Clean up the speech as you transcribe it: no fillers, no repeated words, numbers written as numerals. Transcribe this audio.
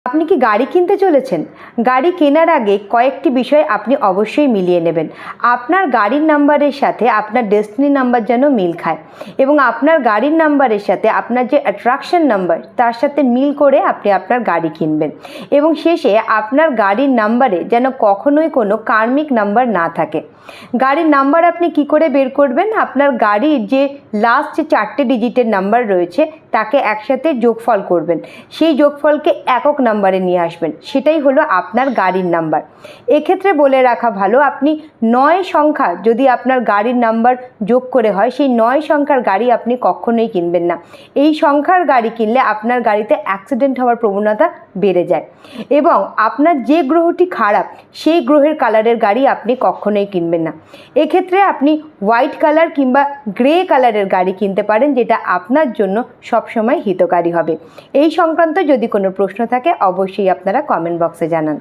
আপনি কি গাড়ি কিনতে চলেছেন? গাড়ি কেনার আগে কয়েকটি বিষয় আপনি অবশ্যই মিলিয়ে নেবেন। আপনার গাড়ির নাম্বারের সাথে আপনার ডেস্টিনি নাম্বার যেন মিল খায় এবং আপনার গাড়ির নাম্বারের সাথে আপনার যে অ্যাট্রাকশন নাম্বার তার সাথে মিল করে আপনি আপনার গাড়ি কিনবেন এবং শেষে আপনার গাড়ির নাম্বারে যেন কখনোই কোনো কার্মিক নাম্বার না থাকে। গাড়ির নাম্বার আপনি কি করে বের করবেন? আপনার গাড়ির যে লাস্ট যে 4টে ডিজিটের নাম্বার রয়েছে তাকে একসাথে যোগফল করবেন, সেই যোগফলকে একক নাম্বারে নিয়ে আসবেন, সেটাই হলো আপনার গাড়ির নাম্বার। এক্ষেত্রে বলে রাখা ভালো, আপনি 9 সংখ্যা যদি আপনার গাড়ির নাম্বার যোগ করে হয়, সেই 9 সংখ্যার গাড়ি আপনি কখনোই কিনবেন না। এই সংখ্যার গাড়ি কিনলে আপনার গাড়িতে অ্যাক্সিডেন্ট হওয়ার প্রবণতা বেড়ে যায় এবং আপনার যে গ্রহটি খারাপ সেই গ্রহের কালারের গাড়ি আপনি কখনোই কিনবেন না। এক্ষেত্রে আপনি হোয়াইট কালার কিংবা গ্রে কালারের গাড়ি কিনতে পারেন, যেটা আপনার জন্য সবসময় হিতকারী হবে। এই সংক্রান্ত যদি কোনো প্রশ্ন থাকে অবশ্যই আপনারা কমেন্ট বক্সে জানান।